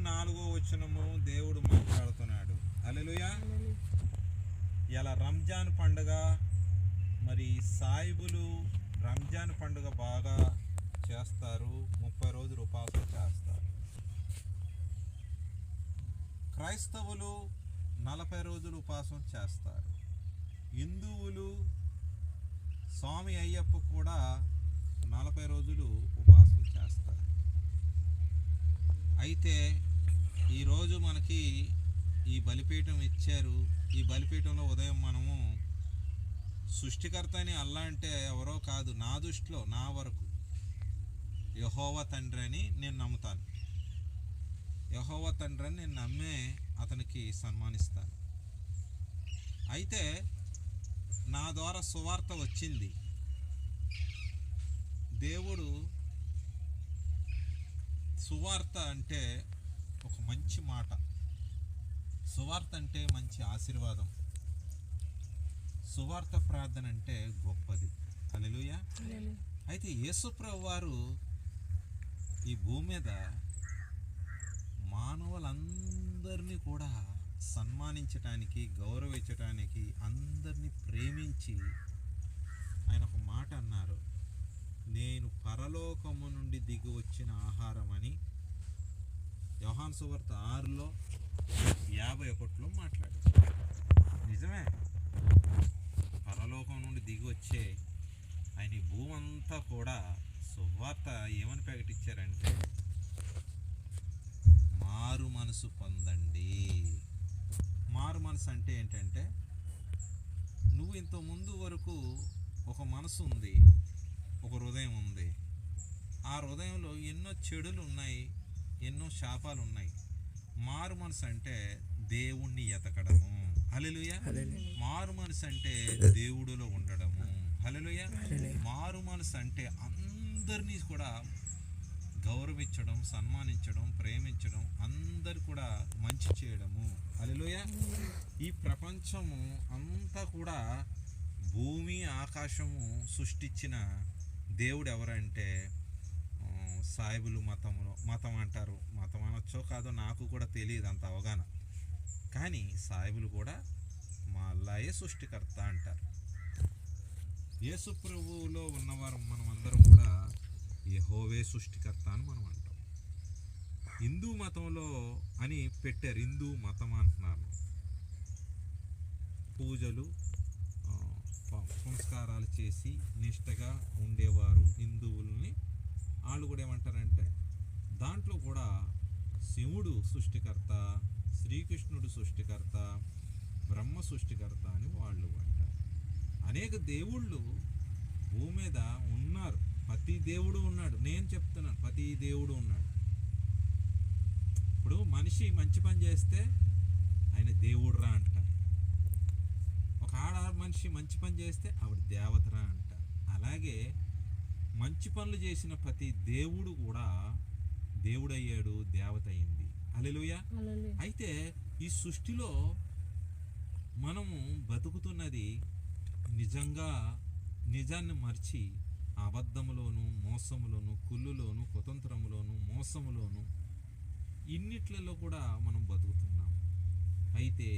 4వ దేవుడు మాట్లాడుతున్నాడు. హల్లెలూయా. ఇలా రంజాన్ పండుగ, మరి సాయిబులు రంజాన్ పండుగ బాగా చేస్తారు. 30 రోజులు ఉపవాసం చేస్తారు. క్రైస్తవులు 40 రోజులు ఉపవాసం చేస్తారు. హిందువులు స్వామి అయ్యప్ప కూడా 40 రోజులు ఉపవాసం చేస్తారు. అయితే ఈరోజు మనకి ఈ బలిపీఠం ఇచ్చారు. ఈ బలిపీఠంలో ఉదయం మనము సృష్టికర్త అని అల్లా అంటే ఎవరో కాదు, నా దృష్టిలో నా వరకు యెహోవా తండ్రి అని నేను నమ్ముతాను. యెహోవా తండ్రి అని నేను నమ్మే అతనికి సన్మానిస్తాను. అయితే నా ద్వారా సువార్త వచ్చింది. దేవుడు సువార్త అంటే ఒక మంచి మాట, సువార్త అంటే మంచి ఆశీర్వాదం, సువార్త ప్రార్థన అంటే గొప్పది. హల్లెలూయా. అయితే యేసుప్రభు వారు ఈ భూమి మీద మానవులందరినీ కూడా సన్మానించటానికి, గౌరవించటానికి, అందరినీ ప్రేమించి ఆయన ఒక మాట అన్నారు, నేను పరలోకము నుండి దిగి వచ్చిన ఆహారం అని యోహాను సువార్త 6:51 మాట్లాడారు. నిజమే, పరలోకం నుండి దిగి వచ్చే ఆయన ఈ భూమి అంతా కూడా సువార్త ఏమని ప్రకటించారంటే మారు మనసు పొందండి. మారు మనసు అంటే ఏంటంటే, నువ్వు ఇంత ముందు వరకు ఒక మనసు ఉంది, ఒక హృదయం ఉంది. ఆ హృదయంలో ఎన్నో చెడులు ఉన్నాయి, ఎన్నో శాపాలు ఉన్నాయి. మారు మనసు అంటే దేవుణ్ణి ఎతకడము. హల్లెలూయా. మారు మనసు అంటే దేవుడిలో ఉండడము. హల్లెలూయా. మారు మనసు అంటే అందరినీ కూడా గౌరవించడం, సన్మానించడం, ప్రేమించడం, అందరు కూడా మంచి చేయడము. హల్లెలూయా. ఈ ప్రపంచము అంతా కూడా భూమి ఆకాశము సృష్టించిన దేవుడు ఎవరంటే సాయిబులు మతం అంటారు. మతం అనొచ్చో కాదో నాకు కూడా తెలియదు అంత అవగాహన. కానీ సాయిబులు కూడా మా అల్లాయే సృష్టికర్త అంటారు. యేసు ప్రభువులో ఉన్నవారు మనం అందరం కూడా యెహోవే సృష్టికర్త అని మనం అంటాం. హిందూ మతంలో అని పెట్టారు, హిందూ మతం అంటున్నారు. పూజలు సంస్కారాలు చేసి నిష్టగా ఉండేవారు హిందువుల్ని. వాళ్ళు కూడా ఏమంటారంటే దాంట్లో కూడా శివుడు సృష్టికర్త, శ్రీకృష్ణుడు సృష్టికర్త, బ్రహ్మ సృష్టికర్త అని వాళ్ళు అంటారు. అనేక దేవుళ్ళు భూమి మీద ఉన్నారు, ప్రతి దేవుడు ఉన్నాడు. నేను చెప్తున్నాను, ప్రతి దేవుడు ఉన్నాడు. ఇప్పుడు మనిషి మంచి పని చేస్తే ఆయన దేవుడురా అంటారు. ఒక ఆడ మనిషి మంచి పని చేస్తే ఆవిడ దేవతరా అంటారు. అలాగే మంచి పనులు చేసిన ప్రతి దేవుడు కూడా దేవుడయ్యాడు, దేవత అయింది. హల్లెలూయా. అయితే ఈ సృష్టిలో మనము బతుకుతున్నది నిజాన్ని మర్చి అబద్ధములోను, మోసములోను, కుళ్ళులోను, కుతంత్రములోను, మోసములోను, ఇన్నిట్లలో కూడా మనం బతుకుతున్నాం. అయితే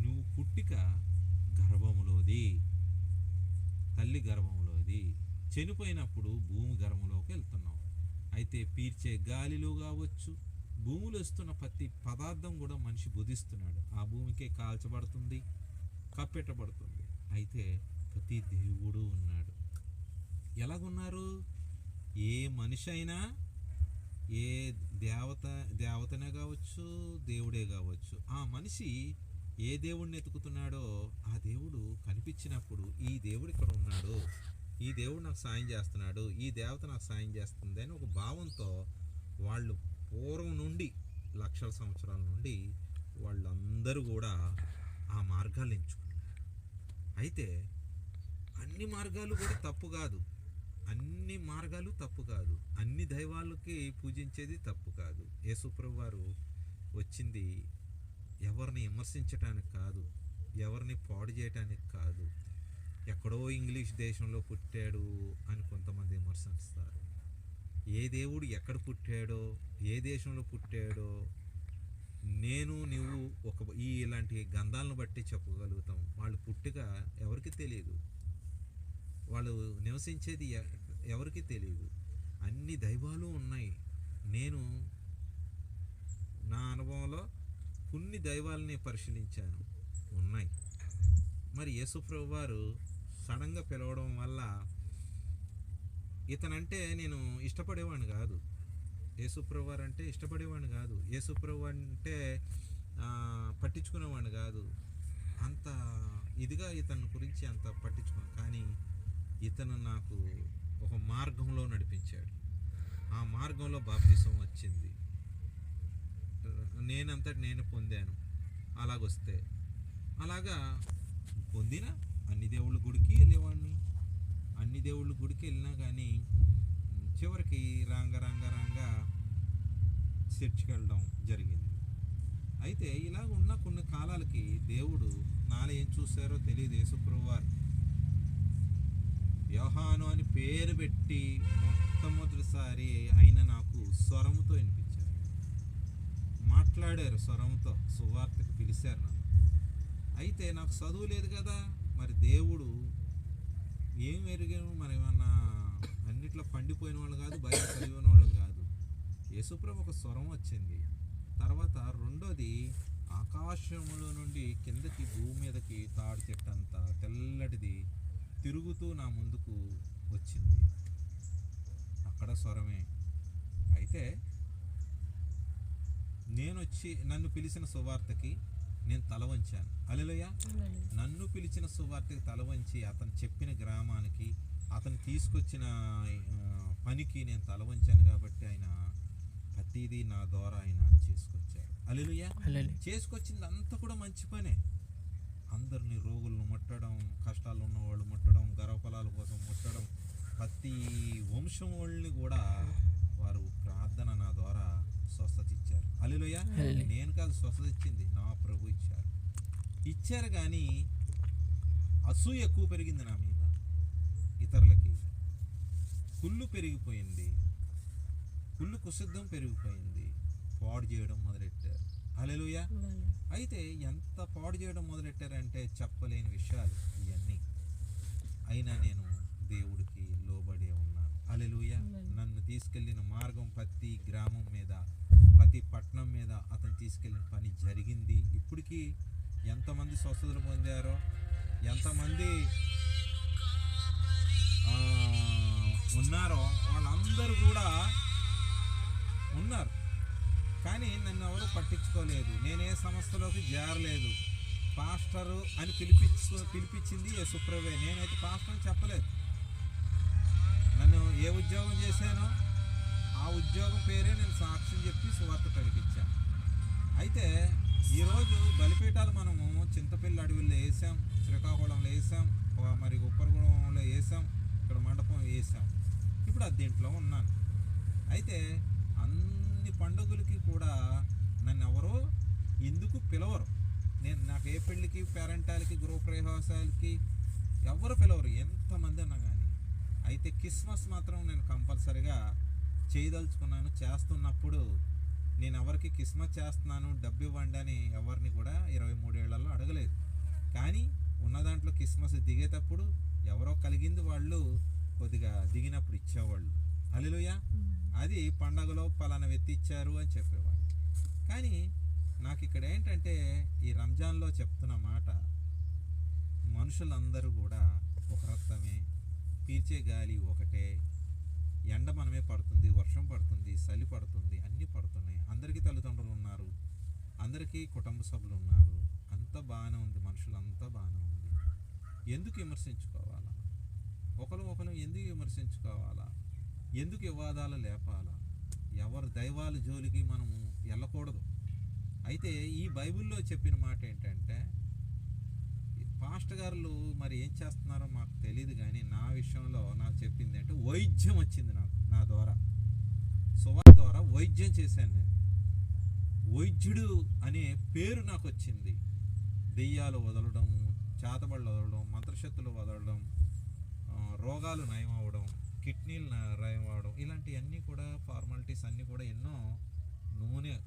నువ్వు పుట్టిక గర్భములోది, తల్లి గర్భములోది. చనిపోయినప్పుడు భూమి గర్భంలోకి వెళ్తున్నావు. అయితే పీల్చే గాలిలో కావచ్చు, భూమిలో వస్తున్న ప్రతి పదార్థం కూడా మనిషి బుధిస్తున్నాడు. ఆ భూమికే కాల్చబడుతుంది, కప్పెట్టబడుతుంది. అయితే ప్రతి దేవుడు ఉన్నాడు. ఎలాగున్నారు? ఏ మనిషి అయినా, ఏ దేవతనే కావచ్చు, దేవుడే కావచ్చు, ఆ మనిషి ఏ దేవుడిని ఎతుకుతున్నాడో ఆ దేవుడు కనిపించినప్పుడు ఈ దేవుడు ఇక్కడ ఉన్నాడు, ఈ దేవుడు నాకు సాయం చేస్తున్నాడు, ఈ దేవత నాకు సాయం చేస్తుంది అని ఒక భావంతో వాళ్ళు పూర్వం నుండి లక్షల సంవత్సరాల నుండి వాళ్ళందరూ కూడా ఆ మార్గాలు ఎంచుకున్నారు. అయితే అన్ని మార్గాలు కూడా తప్పు కాదు, అన్ని మార్గాలు తప్పు కాదు, అన్ని దైవాలకి పూజించేది తప్పు కాదు. యేసుప్రభు వారు వచ్చింది ఎవరిని విమర్శించటానికి కాదు, ఎవరిని పాడు చేయటానికి కాదు. ఎక్కడో ఇంగ్లీష్ దేశంలో పుట్టాడు అని కొంతమంది విమర్శిస్తారు. ఏ దేవుడు ఎక్కడ పుట్టాడో, ఏ దేశంలో పుట్టాడో నేను నువ్వు ఇలాంటి గంధాలను బట్టి చెప్పగలుగుతాం. వాళ్ళు పుట్టుక ఎవరికి తెలియదు, వాళ్ళు నివసించేది ఎవరికి తెలియదు. అన్ని దైవాలు ఉన్నాయి. నేను నా అనుభవంలో కొన్ని దైవాలని పరిశీలించాను, ఉన్నాయి. మరి యేసుప్రభు వారు సడన్గా పిలవడం వల్ల ఇతనంటే నేను ఇష్టపడేవాడిని కాదు. యేసుప్రభు వారు అంటే ఇష్టపడేవాడిని కాదు. యేసుప్రభు అంటే పట్టించుకునేవాడిని కాదు. అంత ఇదిగా ఇతని గురించి అంత పట్టించుకున్నాను. కానీ ఇతను నాకు ఒక మార్గంలో నడిపించాడు. ఆ మార్గంలో బాప్తిసం వచ్చింది. నేను పొందాను. అలాగొస్తే అలాగా పొందిన అన్ని దేవుళ్ళ గుడికి వెళ్ళేవాడిని. అన్ని దేవుళ్ళ గుడికి వెళ్ళినా కానీ చివరికి రాంగ చర్చికి వెళ్ళడం జరిగింది. అయితే ఇలాగ ఉన్న కొన్ని కాలాలకి దేవుడు నాలో ఏం చూశారో తెలియదు. యేసుప్రభు వారు యోహాను అని పేరు పెట్టి మొట్టమొదటిసారి ఆయన నాకు స్వరముతో వినిపించారు, మాట్లాడారు స్వరంతో, సువార్తకు పిలిచారు నన్ను. అయితే నాకు చదువు లేదు కదా, మరి దేవుడు ఏం ఎరిగాను, మరి ఏమన్నా అన్నిట్లో పండిపోయిన వాళ్ళు కాదు, బయట చదివిన వాళ్ళు కాదు. యేసుప్రభు ఒక స్వరం వచ్చింది. తర్వాత రెండోది ఆకాశంలో నుండి కిందకి భూమి మీదకి తాడు చెట్టంత తెల్లటిది తిరుగుతూ నా ముందుకు వచ్చింది. అక్కడ స్వరమే. అయితే నన్ను పిలిచిన సువార్తకి నేను తల వంచాను. హల్లెలూయా. నన్ను పిలిచిన సువార్తకి తల వంచి అతను చెప్పిన గ్రామానికి, అతను తీసుకొచ్చిన పనికి నేను తల వంచాను. కాబట్టి ఆయన ప్రతిదీ నా ద్వారా ఆయన చేసుకొచ్చారు. హల్లెలూయా. చేసుకొచ్చింది అంతా కూడా మంచి పనే. అందరినీ రోగులను ముట్టడం, కష్టాలు ఉన్న వాళ్ళు ముట్టడం, గర్భఫలాల కోసం ముట్టడం, ప్రతి వంశం వాళ్ళని కూడా వారు ప్రార్థన నా ద్వారా స్వస్థత ఇచ్చారు. హల్లెలూయా. నేను కాదు స్వస్థత ఇచ్చింది, నా ప్రభు ఇచ్చారు. కానీ అసూయ ఎక్కువ పెరిగింది నా మీద. ఇతరులకి కుళ్ళు పెరిగిపోయింది, కుళ్ళు కుసిద్ధం పెరిగిపోయింది, పాడు చేయడం మొదలెట్టారు. హల్లెలూయా. అయితే ఎంత పాడు చేయడం మొదలెట్టారంటే చెప్పలేని విషయాలు ఇవన్నీ. అయినా నేను దేవుడికి లోబడే ఉన్నాను. హల్లెలూయా. నన్ను తీసుకెళ్ళిన మార్గం ప్రతి గ్రామం మీద, ప్రతి పట్టణం మీద అతను తీసుకెళ్ళిన పని జరిగింది. ఇప్పటికీ ఎంతమంది స్వస్థతలు పొందారో, ఎంతమంది ఉన్నారో వాళ్ళందరూ కూడా ఉన్నారు. కానీ నన్ను ఎవరు పట్టించుకోలేదు. నేనే సంస్థలోకి చేరలేదు. పాస్టరు అని పిలిపించింది యేసుప్రభువే. నేనైతే పాస్టర్ అని చెప్పలేదు. నన్ను ఏ ఉద్యోగం చేశానో ఆ ఉద్యోగం పేరే నేను సాక్ష్యం చెప్పి సువార్త ప్రకటించాను. అయితే ఈరోజు బలిపీఠాలు మనము చింతపల్లి అడవుల్లో వేసాం, శ్రీకాకుళంలో వేసాం, మరి ఉప్పరగూడెంలో వేసాం, ఇక్కడ మండపం వేసాం. ఇప్పుడు అద్దెంట్లో ఉన్నాను. అయితే అన్ని పండుగలకి కూడా నన్ను ఎవరో ఎందుకు పిలవరు. నాకు ఏ పెళ్ళికి, పేరెంటాలకి, గృహప్రవేశాలకి ఎవరు పిలవరు, ఎంతమంది అన్నా కానీ. అయితే క్రిస్మస్ మాత్రం నేను కంపల్సరిగా చేయదలుచుకున్నాను. చేస్తున్నప్పుడు నేను ఎవరికి క్రిస్మస్ చేస్తున్నాను డబ్బు ఇవ్వండి అని ఎవరిని కూడా 23 ఏళ్లలో అడగలేదు. కానీ ఉన్న దాంట్లో క్రిస్మస్ దిగేటప్పుడు ఎవరో కలిగింది వాళ్ళు కొద్దిగా దిగినప్పుడు ఇచ్చేవాళ్ళు. హల్లెలూయా. అది పండగలో పలానా వ్యక్తి ఇచ్చారు అని చెప్పేవాళ్ళు. కానీ నాకు ఇక్కడ ఏంటంటే ఈ రంజాన్లో చెప్తున్న మాట, మనుషులందరూ కూడా ఒక రక్తమే, పీల్చే గాలి ఒకటే, ఎండ మనమే పడుతుంది, వర్షం పడుతుంది, చలి పడుతుంది, అన్నీ పడుతున్నాయి. అందరికీ తల్లిదండ్రులు ఉన్నారు, అందరికీ కుటుంబ సభ్యులు ఉన్నారు, అంతా బాగానే ఉంది, మనుషులంతా బాగానే ఉంది. ఎందుకు విమర్శించుకోవాలా? ఒకరు ఎందుకు విమర్శించుకోవాలా? ఎందుకు వివాదాలు లేపాలా? ఎవరి దైవాల జోలికి మనము వెళ్ళకూడదు. అయితే ఈ బైబిల్లో చెప్పిన మాట ఏంటంటే, పాస్టర్ గారు మరి ఏం చేస్తున్నారో మాకు తెలియదు, కానీ నా విషయంలో నాకు చెప్పింది అంటే వైద్యం వచ్చింది. నా ద్వారా సువార్త ద్వారా వైద్యం చేశాను. నేను వైద్యుడు అనే పేరు నాకు వచ్చింది. దెయ్యాలు వదలడం, చేతబడులు వదలడం, మంత్రశక్తులు వదలడం, రోగాలు నయం అవ్వడం, కిడ్నీలు రాయవడం, ఇలాంటివన్నీ కూడా ఫార్మాలిటీస్ అన్నీ కూడా ఎన్నో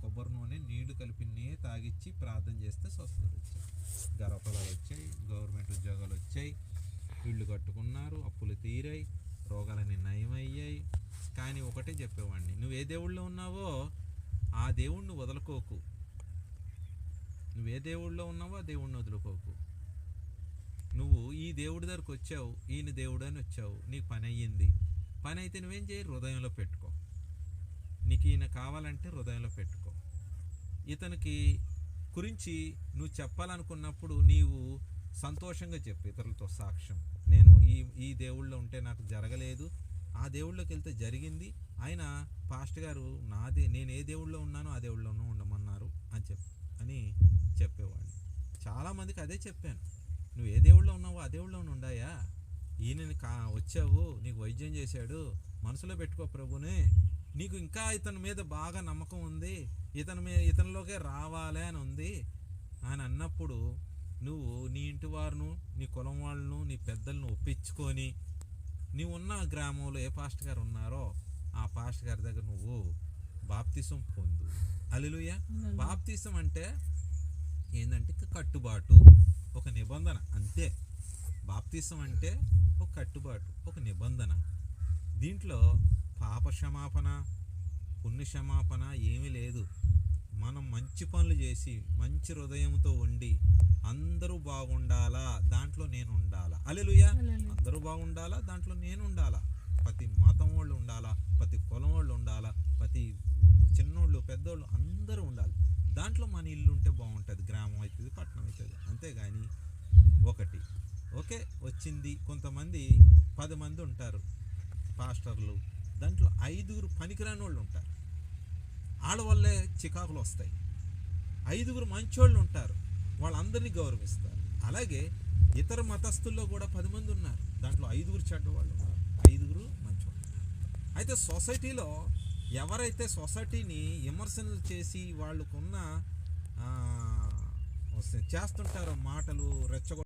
కొబ్బరి నూనె నీళ్లు కలిపి తాగిచ్చి ప్రార్థన చేస్తే స్వస్థతలు వచ్చాయి, గర్భఫలాలు వచ్చాయి, గవర్నమెంట్ ఉద్యోగాలు వచ్చాయి, ఇళ్ళు కట్టుకున్నారు, అప్పులు తీరాయి, రోగాలన్నీ నయమయ్యాయి. కానీ ఒకటే చెప్పేవాడిని, నువ్వు ఏ దేవుళ్ళో ఉన్నావో ఆ దేవుణ్ణి వదులుకోకు. నువ్వే దేవుళ్ళో ఉన్నావో ఆ దేవుణ్ణి వదులుకోకు. నువ్వు ఈ దేవుడి దగ్గరకు వచ్చావు, ఈయన దేవుడు అని వచ్చావు, నీకు పని అయ్యింది. పని అయితే నువ్వేం చేయి, హృదయంలో పెట్టుకో. నీకు ఈయన కావాలంటే హృదయంలో పెట్టుకో. ఇతనికి గురించి నువ్వు చెప్పాలనుకున్నప్పుడు నీవు సంతోషంగా చెప్పు, ఇతరులతో సాక్ష్యం. నేను ఈ దేవుళ్ళో ఉంటే నాకు జరగలేదు, ఆ దేవుళ్ళోకి వెళ్తే జరిగింది, ఆయన పాస్టర్ గారు నేను ఏ దేవుళ్ళో ఉన్నానో ఆ దేవుళ్ళోనూ ఉండమన్నారు అని చెప్పేవాడిని. చాలామందికి అదే చెప్పాను, నువ్వు ఏ దేవుళ్ళో ఉన్నావో ఆ దేవుళ్ళోనూ ఉండాయా, ఈయనని వచ్చావు, నీకు వైద్యం చేశాడు, మనసులో పెట్టుకో ప్రభునే, నీకు ఇంకా ఇతని మీద బాగా నమ్మకం ఉంది, ఇతనిలోకే రావాలి అని ఉంది అని అన్నప్పుడు నువ్వు నీ ఇంటి వారును, నీ కులం వాళ్ళను, నీ పెద్దలను ఒప్పించుకొని నీవు ఉన్న గ్రామంలో ఏ పాస్టర్ గారు ఉన్నారో ఆ పాస్టర్ గారి దగ్గర నువ్వు బాప్తిసం పొందు. హల్లెలూయా. బాప్తిసం అంటే ఏంటంటే కట్టుబాటు, ఒక నిబంధన, అంతే. బాప్తిసం అంటే ఒక కట్టుబాటు, ఒక నిబంధన. దీంట్లో పాప క్షమాపణ, పుణ్య క్షమాపణ ఏమీ లేదు. మనం మంచి పనులు చేసి మంచి హృదయంతో ఉండి అందరూ బాగుండాలా, దాంట్లో నేను ఉండాలా. హల్లెలూయా. అందరూ బాగుండాలా, దాంట్లో నేను ఉండాలా. ప్రతి మతం వాళ్ళు ఉండాలా, ప్రతి కులం వాళ్ళు ఉండాలా, ప్రతి చిన్నోళ్ళు పెద్దోళ్ళు అందరూ ఉండాలి. దాంట్లో మన ఇల్లు ఉంటే బాగుంటుంది, గ్రామం అవుతుంది, పట్టణం అవుతుంది. అంతేగాని ఒకటి ఓకే వచ్చింది, కొంతమంది 10 మంది ఉంటారు పాస్టర్లు, దాంట్లో 5 పనికిరాని వాళ్ళు ఉంటారు, వాళ్ళ వల్లే చికాకులు వస్తాయి. 5 మంచోళ్ళు ఉంటారు, వాళ్ళందరినీ గౌరవిస్తారు. అలాగే ఇతర మతస్థుల్లో కూడా 10 మంది ఉన్నారు, దాంట్లో 5 చెడ్డవాళ్ళు ఉన్నారు, 5 మంచోళ్ళు. అయితే సొసైటీలో ఎవరైతే సొసైటీని విమర్శనలు చేసి వాళ్ళకున్న చేస్తుంటారో మాటలు రెచ్చగొ